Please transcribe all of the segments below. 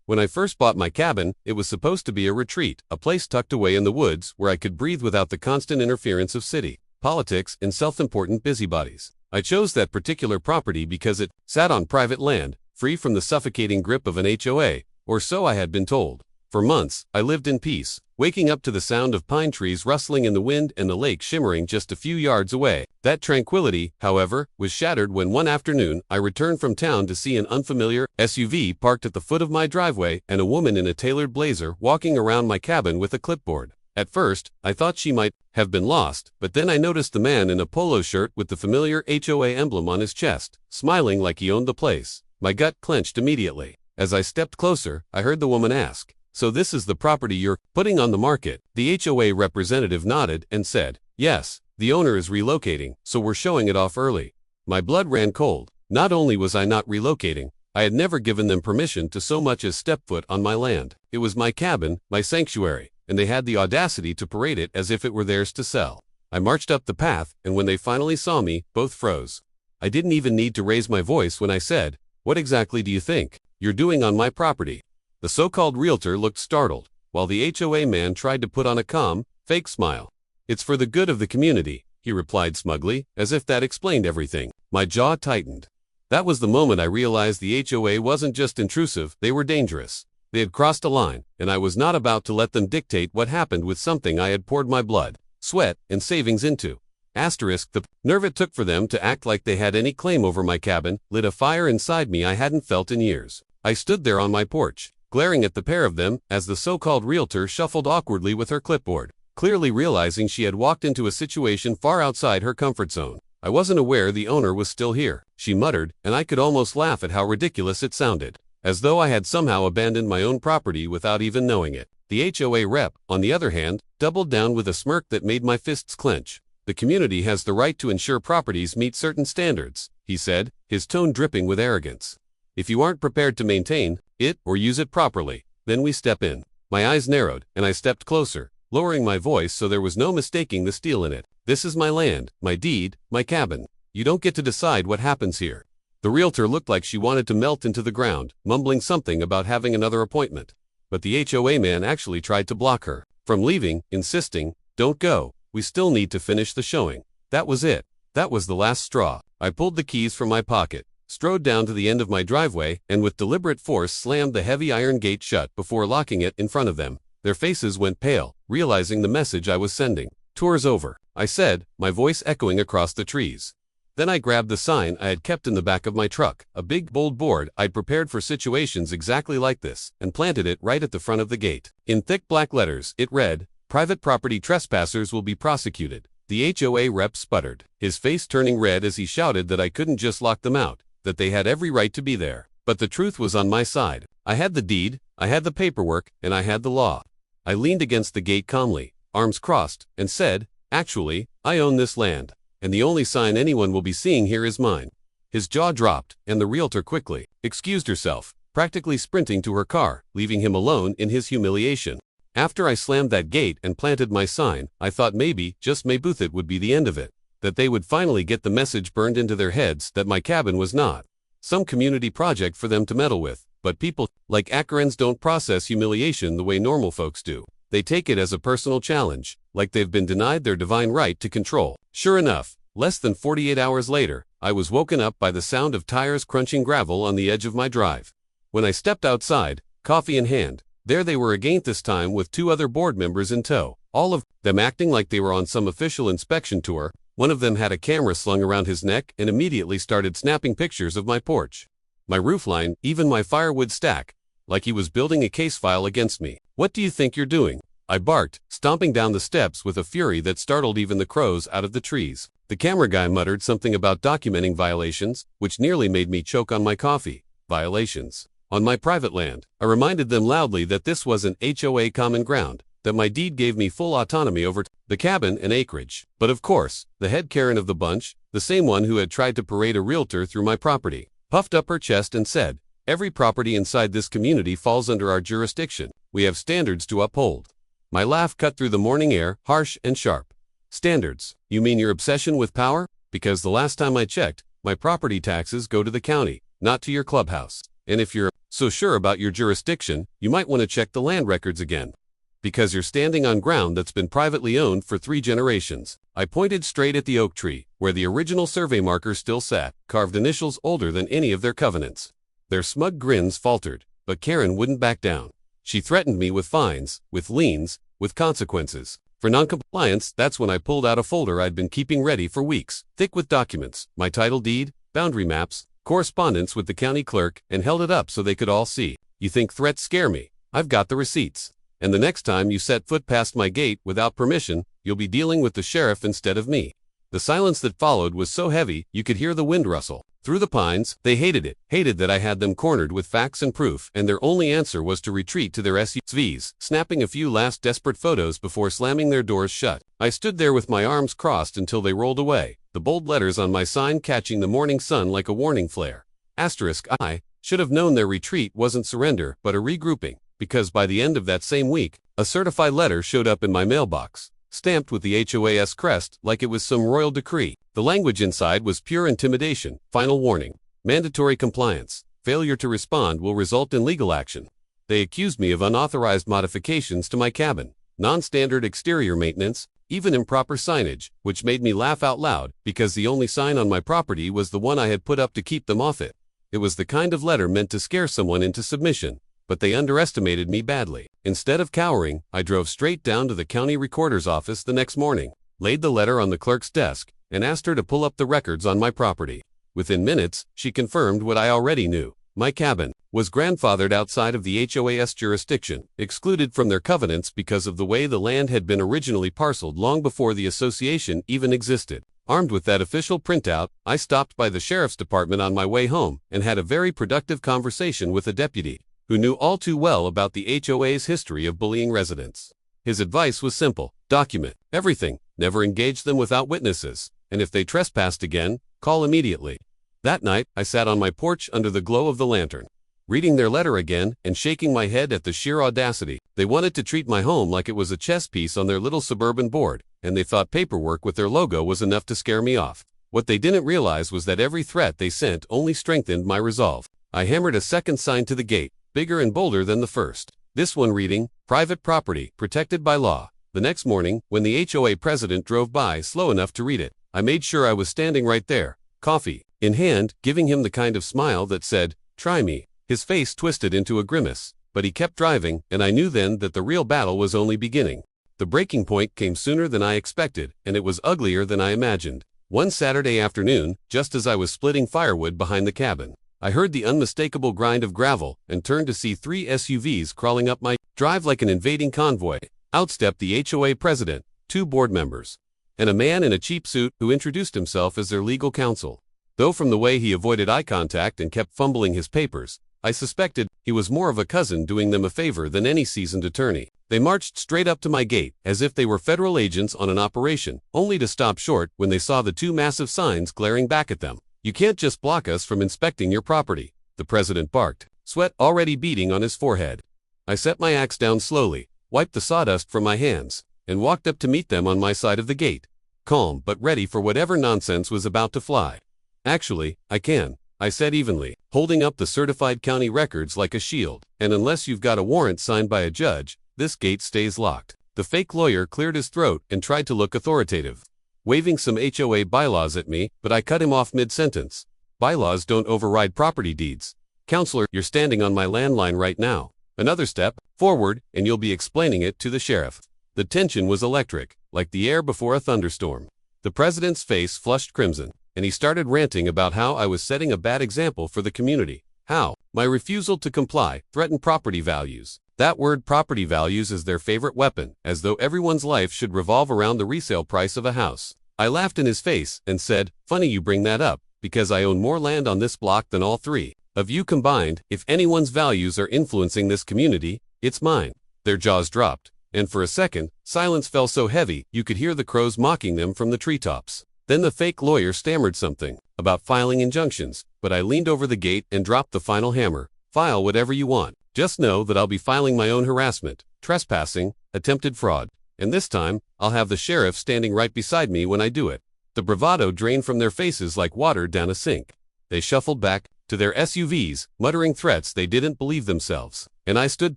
When I first bought my cabin, it was supposed to be a retreat, a place tucked away in the woods where I could breathe without the constant interference of city, politics, and self-important busybodies. I chose that particular property because it sat on private land, free from the suffocating grip of an HOA, or so I had been told. For months, I lived in peace, waking up to the sound of pine trees rustling in the wind and the lake shimmering just a few yards away. That tranquility, however, was shattered when one afternoon I returned from town to see an unfamiliar SUV parked at the foot of my driveway and a woman in a tailored blazer walking around my cabin with a clipboard. At first, I thought she might have been lost, but then I noticed the man in a polo shirt with the familiar HOA emblem on his chest, smiling like he owned the place. My gut clenched immediately. As I stepped closer, I heard the woman ask, "So this is the property you're putting on the market?" The HOA representative nodded and said, "Yes, the owner is relocating, so we're showing it off early." My blood ran cold. Not only was I not relocating, I had never given them permission to so much as step foot on my land. It was my cabin, my sanctuary, and they had the audacity to parade it as if it were theirs to sell. I marched up the path, and when they finally saw me, both froze. I didn't even need to raise my voice when I said, "What exactly do you think you're doing on my property?" The so-called realtor looked startled, while the HOA man tried to put on a calm, fake smile. "It's for the good of the community," he replied smugly, as if that explained everything. My jaw tightened. That was the moment I realized the HOA wasn't just intrusive, they were dangerous. They had crossed a line, and I was not about to let them dictate what happened with something I had poured my blood, sweat, and savings into. The nerve it took for them to act like they had any claim over my cabin lit a fire inside me I hadn't felt in years. I stood there on my porch, glaring at the pair of them as the so-called realtor shuffled awkwardly with her clipboard, clearly realizing she had walked into a situation far outside her comfort zone. "I wasn't aware the owner was still here," she muttered, and I could almost laugh at how ridiculous it sounded. As though I had somehow abandoned my own property without even knowing it. The HOA rep, on the other hand, doubled down with a smirk that made my fists clench. "The community has the right to ensure properties meet certain standards," he said, his tone dripping with arrogance. "If you aren't prepared to maintain it or use it properly, then we step in." My eyes narrowed, and I stepped closer, lowering my voice so there was no mistaking the steel in it. "This is my land, my deed, my cabin. You don't get to decide what happens here." The realtor looked like she wanted to melt into the ground, mumbling something about having another appointment. But the HOA man actually tried to block her from leaving, insisting, "Don't go, we still need to finish the showing." That was it. That was the last straw. I pulled the keys from my pocket, strode down to the end of my driveway, and with deliberate force slammed the heavy iron gate shut before locking it in front of them. Their faces went pale, realizing the message I was sending. "Tour's over," I said, my voice echoing across the trees. Then I grabbed the sign I had kept in the back of my truck, a big bold board I'd prepared for situations exactly like this, and planted it right at the front of the gate. In thick black letters, it read, "Private property trespassers will be prosecuted." The HOA rep sputtered, his face turning red as he shouted that I couldn't just lock them out, that they had every right to be there. But the truth was on my side. I had the deed, I had the paperwork, and I had the law. I leaned against the gate calmly, arms crossed, and said, "Actually, I own this land, and the only sign anyone will be seeing here is mine." His jaw dropped, and the realtor quickly excused herself, practically sprinting to her car, leaving him alone in his humiliation. After I slammed that gate and planted my sign, I thought maybe, just maybe, it would be the end of it. That they would finally get the message burned into their heads that my cabin was not some community project for them to meddle with. But people like Acarans don't process humiliation the way normal folks do. They take it as a personal challenge, like they've been denied their divine right to control. Sure enough, less than 48 hours later, I was woken up by the sound of tires crunching gravel on the edge of my drive. When I stepped outside, coffee in hand, there they were again, this time with 2 other board members in tow, all of them acting like they were on some official inspection tour. One of them had a camera slung around his neck and immediately started snapping pictures of my porch, my roofline, even my firewood stack, like he was building a case file against me. "What do you think you're doing?" I barked, stomping down the steps with a fury that startled even the crows out of the trees. The camera guy muttered something about documenting violations, which nearly made me choke on my coffee. Violations on my private land. I reminded them loudly that this was an HOA common ground, that my deed gave me full autonomy over the cabin and acreage. But of course, the head Karen of the bunch, the same one who had tried to parade a realtor through my property, puffed up her chest and said, "Every property inside this community falls under our jurisdiction. We have standards to uphold." My laugh cut through the morning air, harsh and sharp. "Standards? You mean your obsession with power? Because the last time I checked, my property taxes go to the county, not to your clubhouse. And if you're so sure about your jurisdiction, you might want to check the land records again. Because you're standing on ground that's been privately owned for 3 generations. I pointed straight at the oak tree, where the original survey marker still sat, carved initials older than any of their covenants. Their smug grins faltered, but Karen wouldn't back down. She threatened me with fines, with liens, with consequences. For noncompliance, that's when I pulled out a folder I'd been keeping ready for weeks, thick with documents, my title deed, boundary maps, correspondence with the county clerk, and held it up so they could all see. You think threats scare me? I've got the receipts. And the next time you set foot past my gate without permission, you'll be dealing with the sheriff instead of me. The silence that followed was so heavy, you could hear the wind rustle. Through the pines, they hated it, hated that I had them cornered with facts and proof, and their only answer was to retreat to their SUVs, snapping a few last desperate photos before slamming their doors shut. I stood there with my arms crossed until they rolled away, the bold letters on my sign catching the morning sun like a warning flare. Asterisk, I should have known their retreat wasn't surrender, but a regrouping. Because by the end of that same week, a certified letter showed up in my mailbox, stamped with the HOA's crest like it was some royal decree. The language inside was pure intimidation, final warning, mandatory compliance, failure to respond will result in legal action. They accused me of unauthorized modifications to my cabin, non-standard exterior maintenance, even improper signage, which made me laugh out loud because the only sign on my property was the one I had put up to keep them off it. It was the kind of letter meant to scare someone into submission. But they underestimated me badly. Instead of cowering, I drove straight down to the county recorder's office the next morning, laid the letter on the clerk's desk, and asked her to pull up the records on my property. Within minutes, she confirmed what I already knew. My cabin was grandfathered outside of the HOA's jurisdiction, excluded from their covenants because of the way the land had been originally parceled long before the association even existed. Armed with that official printout, I stopped by the sheriff's department on my way home and had a very productive conversation with a deputy who knew all too well about the HOA's history of bullying residents. His advice was simple: document everything, never engage them without witnesses, and if they trespassed again, call immediately. That night, I sat on my porch under the glow of the lantern, reading their letter again and shaking my head at the sheer audacity. They wanted to treat my home like it was a chess piece on their little suburban board, and they thought paperwork with their logo was enough to scare me off. What they didn't realize was that every threat they sent only strengthened my resolve. I hammered a second sign to the gate, bigger and bolder than the first. This one reading, "Private property, protected by law." The next morning, when the HOA president drove by slow enough to read it, I made sure I was standing right there, coffee in hand, giving him the kind of smile that said, "Try me." His face twisted into a grimace, but he kept driving, and I knew then that the real battle was only beginning. The breaking point came sooner than I expected, and it was uglier than I imagined. One Saturday afternoon, just as I was splitting firewood behind the cabin, I heard the unmistakable grind of gravel and turned to see 3 SUVs crawling up my drive like an invading convoy. Out stepped the HOA president, 2 board members, and a man in a cheap suit who introduced himself as their legal counsel. Though from the way he avoided eye contact and kept fumbling his papers, I suspected he was more of a cousin doing them a favor than any seasoned attorney. They marched straight up to my gate, as if they were federal agents on an operation, only to stop short when they saw the 2 massive signs glaring back at them. "You can't just block us from inspecting your property," the president barked, sweat already beading on his forehead. I set my axe down slowly, wiped the sawdust from my hands, and walked up to meet them on my side of the gate, calm but ready for whatever nonsense was about to fly. "Actually, I can," I said evenly, holding up the certified county records like a shield, "and unless you've got a warrant signed by a judge, this gate stays locked." The fake lawyer cleared his throat and tried to look authoritative, waving some HOA bylaws at me, but I cut him off mid-sentence. "Bylaws don't override property deeds. Counselor, you're standing on my landline right now. Another step forward, and you'll be explaining it to the sheriff." The tension was electric, like the air before a thunderstorm. The president's face flushed crimson, and he started ranting about how I was setting a bad example for the community. How my refusal to comply threatened property values. That word, property values, is their favorite weapon, as though everyone's life should revolve around the resale price of a house. I laughed in his face and said, "Funny you bring that up, because I own more land on this block than all 3 of you combined. If anyone's values are influencing this community, it's mine." Their jaws dropped, and for a second, silence fell so heavy you could hear the crows mocking them from the treetops. Then the fake lawyer stammered something about filing injunctions, but I leaned over the gate and dropped the final hammer. "File whatever you want. Just know that I'll be filing my own harassment, trespassing, attempted fraud, and this time, I'll have the sheriff standing right beside me when I do it." The bravado drained from their faces like water down a sink. They shuffled back to their SUVs, muttering threats they didn't believe themselves. And I stood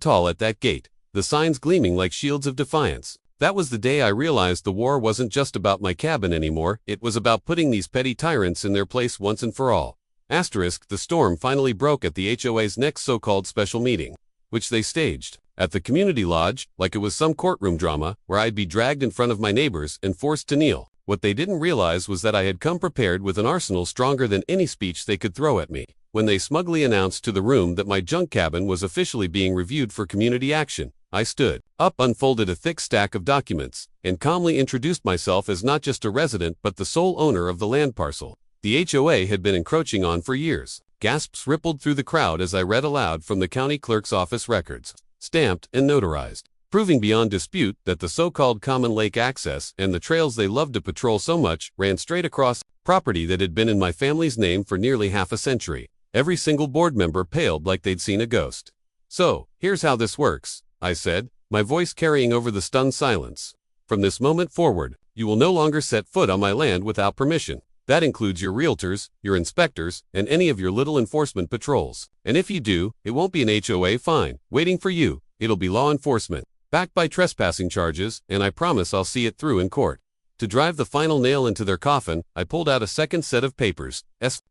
tall at that gate, the signs gleaming like shields of defiance. That was the day I realized the war wasn't just about my cabin anymore, it was about putting these petty tyrants in their place once and for all. Asterisk, the storm finally broke at the HOA's next so-called special meeting, which they staged at the community lodge, like it was some courtroom drama, where I'd be dragged in front of my neighbors and forced to kneel. What they didn't realize was that I had come prepared with an arsenal stronger than any speech they could throw at me. When they smugly announced to the room that my junk cabin was officially being reviewed for community action, I stood up, unfolded a thick stack of documents, and calmly introduced myself as not just a resident but the sole owner of the land parcel the HOA had been encroaching on for years. Gasps rippled through the crowd as I read aloud from the county clerk's office records, stamped and notarized, proving beyond dispute that the so-called common lake access and the trails they loved to patrol so much ran straight across property that had been in my family's name for nearly half a century. Every single board member paled like they'd seen a ghost. "So, here's how this works," I said, my voice carrying over the stunned silence. "From this moment forward, you will no longer set foot on my land without permission. That includes your realtors, your inspectors, and any of your little enforcement patrols. And if you do, it won't be an HOA fine waiting for you, it'll be law enforcement, backed by trespassing charges, and I promise I'll see it through in court." To drive the final nail into their coffin, I pulled out a second set of papers,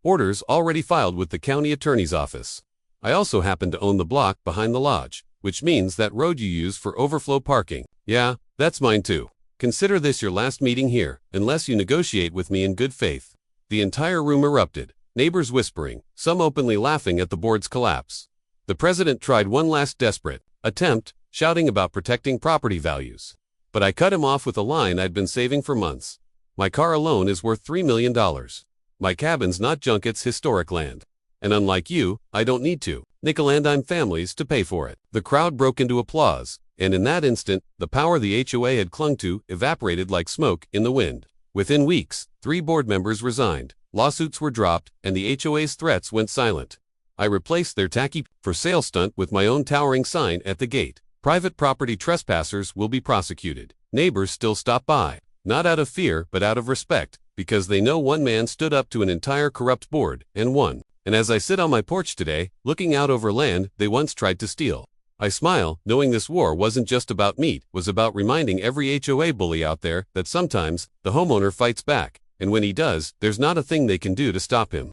orders already filed with the county attorney's office. I also happen to own the block behind the lodge, which means that road you use for overflow parking. Yeah, that's mine too. Consider this your last meeting here, unless you negotiate with me in good faith. The entire room erupted, neighbors whispering, some openly laughing at the board's collapse. The president tried one last desperate attempt, shouting about protecting property values. But I cut him off with a line I'd been saving for months. My car alone is worth $3 million. My cabin's not junk, it's historic land. And unlike you, I don't need to nickel-and-dime families to pay for it. The crowd broke into applause, and in that instant, the power the HOA had clung to evaporated like smoke in the wind. Within weeks, 3 board members resigned, lawsuits were dropped, and the HOA's threats went silent. I replaced their tacky for sale stunt with my own towering sign at the gate. Private property trespassers will be prosecuted. Neighbors still stop by, not out of fear but out of respect, because they know one man stood up to an entire corrupt board and won. And as I sit on my porch today, looking out over land they once tried to steal, I smile, knowing this war wasn't just about meat, it was about reminding every HOA bully out there that sometimes the homeowner fights back, and when he does, there's not a thing they can do to stop him.